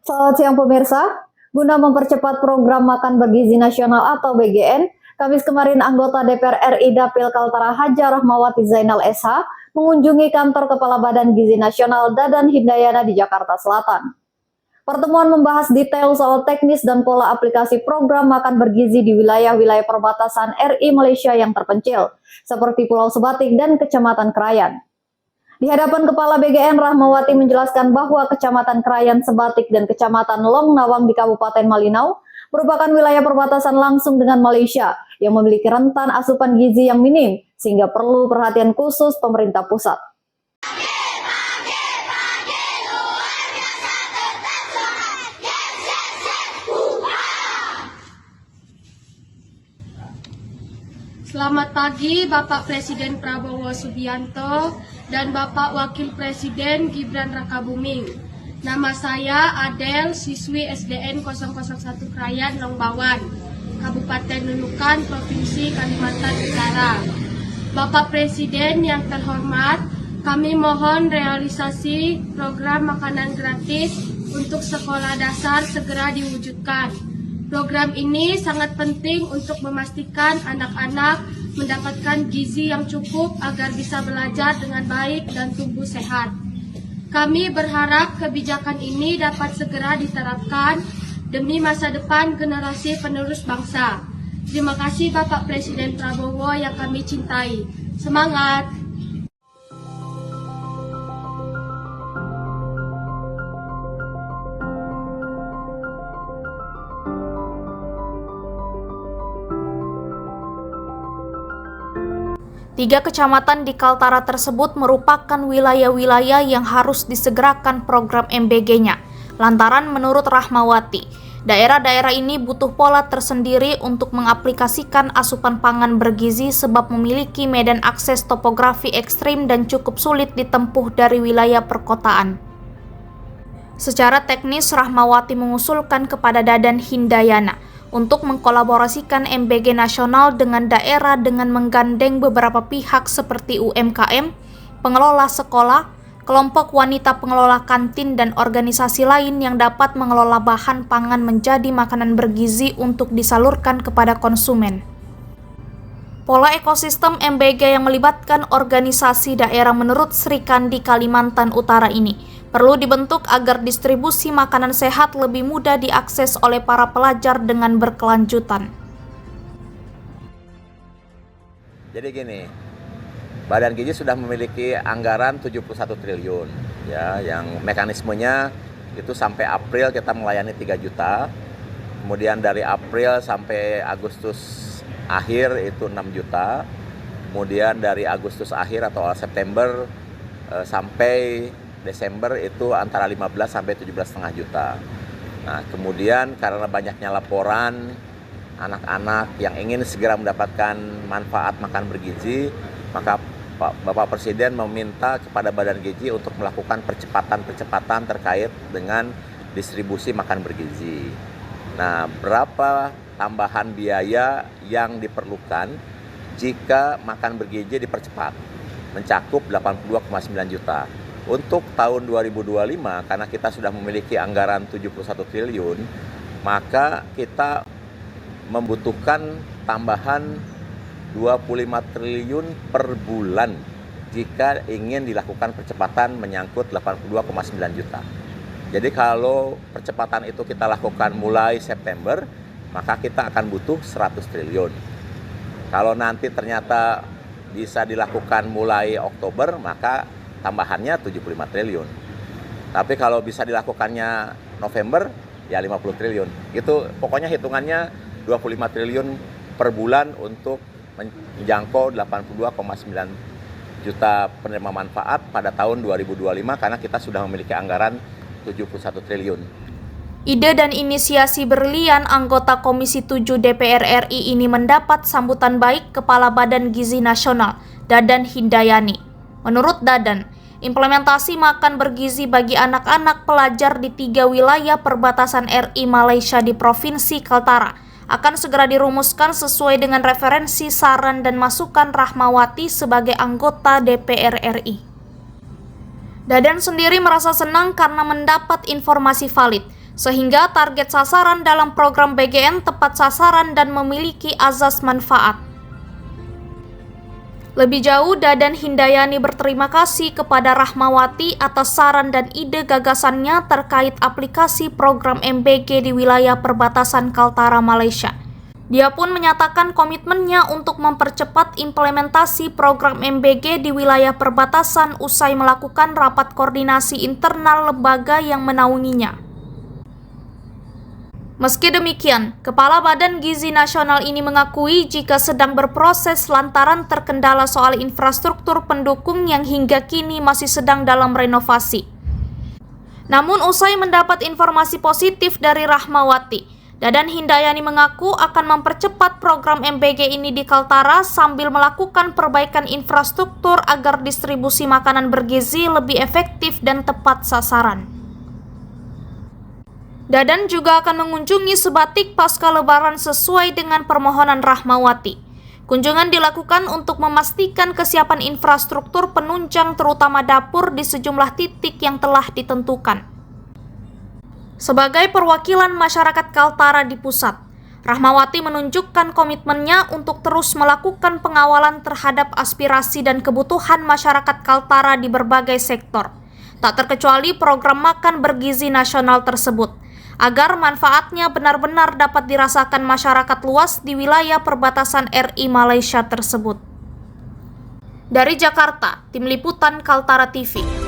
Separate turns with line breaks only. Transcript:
Selamat siang pemirsa, guna mempercepat program Makan Bergizi Nasional atau BGN, Kamis kemarin anggota DPR RI Dapil Kaltara Haja Rahmawati Zainal SH mengunjungi kantor Kepala Badan Gizi Nasional Dadan Hindayana di Jakarta Selatan. Pertemuan membahas detail soal teknis dan pola aplikasi program Makan Bergizi di wilayah-wilayah perbatasan RI Malaysia yang terpencil, seperti Pulau Sebatik dan Kecamatan Krayan. Di hadapan Kepala BGN, Rahmawati menjelaskan bahwa Kecamatan Krayan, Sebatik, dan Kecamatan Long Nawang di Kabupaten Malinau merupakan wilayah perbatasan langsung dengan Malaysia yang memiliki rentan asupan gizi yang minim, sehingga perlu perhatian khusus pemerintah pusat.
Selamat pagi Bapak Presiden Prabowo Subianto dan Bapak Wakil Presiden Gibran Rakabuming. Nama saya Adel, siswi SDN 001 Krayan Longbawan, Kabupaten Nunukan, Provinsi Kalimantan Utara. Bapak Presiden yang terhormat, kami mohon realisasi program makanan gratis untuk sekolah dasar segera diwujudkan. Program ini sangat penting untuk memastikan anak-anak mendapatkan gizi yang cukup agar bisa belajar dengan baik dan tumbuh sehat. Kami berharap kebijakan ini dapat segera diterapkan demi masa depan generasi penerus bangsa. Terima kasih Bapak Presiden Prabowo yang kami cintai. Semangat!
Tiga kecamatan di Kaltara tersebut merupakan wilayah-wilayah yang harus disegerakan program MBG-nya. Lantaran menurut Rahmawati, daerah-daerah ini butuh pola tersendiri untuk mengaplikasikan asupan pangan bergizi sebab memiliki medan akses topografi ekstrim dan cukup sulit ditempuh dari wilayah perkotaan. Secara teknis, Rahmawati mengusulkan kepada Dadan Hindayana untuk mengkolaborasikan MBG nasional dengan daerah dengan menggandeng beberapa pihak seperti UMKM, pengelola sekolah, kelompok wanita pengelola kantin, dan organisasi lain yang dapat mengelola bahan pangan menjadi makanan bergizi untuk disalurkan kepada konsumen. Pola ekosistem MBG yang melibatkan organisasi daerah menurut Sri Kandi Kalimantan Utara ini perlu dibentuk agar distribusi makanan sehat lebih mudah diakses oleh para pelajar dengan berkelanjutan.
Jadi gini, Badan Gizi sudah memiliki anggaran 71 triliun, ya, yang mekanismenya itu sampai April kita melayani 3 juta, kemudian dari April sampai Agustus akhir itu 6 juta, kemudian dari Agustus akhir atau September sampai Desember itu antara 15 sampai 17,5 juta. Nah, kemudian karena banyaknya laporan anak-anak yang ingin segera mendapatkan manfaat makan bergizi, maka Bapak Presiden meminta kepada Badan Gizi untuk melakukan percepatan terkait dengan distribusi makan bergizi. Nah, berapa tambahan biaya yang diperlukan jika makan bergizi dipercepat? Mencakup 82,9 juta. Untuk tahun 2025, karena kita sudah memiliki anggaran 71 triliun, maka kita membutuhkan tambahan 25 triliun per bulan jika ingin dilakukan percepatan menyangkut 82,9 juta. Jadi kalau percepatan itu kita lakukan mulai September, maka kita akan butuh 100 triliun. Kalau nanti ternyata bisa dilakukan mulai Oktober, maka tambahannya 75 triliun. Tapi kalau bisa dilakukannya November, ya 50 triliun. Itu pokoknya hitungannya 25 triliun per bulan untuk menjangkau 82,9 juta penerima manfaat pada tahun 2025 karena kita sudah memiliki anggaran 71 triliun.
Ide dan inisiasi berlian anggota Komisi 7 DPR RI ini mendapat sambutan baik Kepala Badan Gizi Nasional, Dadan Hindayani. Menurut Dadan, implementasi makan bergizi bagi anak-anak pelajar di 3 wilayah perbatasan RI Malaysia di Provinsi Kaltara akan segera dirumuskan sesuai dengan referensi, saran, dan masukan Rahmawati sebagai anggota DPR RI. Dadan sendiri merasa senang karena mendapat informasi valid sehingga target sasaran dalam program BGN tepat sasaran dan memiliki azas manfaat. Lebih jauh, Dadan Hindayani berterima kasih kepada Rahmawati atas saran dan ide gagasannya terkait aplikasi program MBG di wilayah perbatasan Kaltara, Malaysia. Dia pun menyatakan komitmennya untuk mempercepat implementasi program MBG di wilayah perbatasan usai melakukan rapat koordinasi internal lembaga yang menaunginya. Meski demikian, Kepala Badan Gizi Nasional ini mengakui jika sedang berproses lantaran terkendala soal infrastruktur pendukung yang hingga kini masih sedang dalam renovasi. Namun usai mendapat informasi positif dari Rahmawati, Dadan Hindayani mengaku akan mempercepat program MBG ini di Kaltara sambil melakukan perbaikan infrastruktur agar distribusi makanan bergizi lebih efektif dan tepat sasaran. Dadan juga akan mengunjungi Sebatik pasca Lebaran sesuai dengan permohonan Rahmawati. Kunjungan dilakukan untuk memastikan kesiapan infrastruktur penunjang terutama dapur di sejumlah titik yang telah ditentukan. Sebagai perwakilan masyarakat Kaltara di pusat, Rahmawati menunjukkan komitmennya untuk terus melakukan pengawalan terhadap aspirasi dan kebutuhan masyarakat Kaltara di berbagai sektor, tak terkecuali program makan bergizi nasional tersebut, agar manfaatnya benar-benar dapat dirasakan masyarakat luas di wilayah perbatasan RI Malaysia tersebut. Dari Jakarta, Tim Liputan Kaltara TV.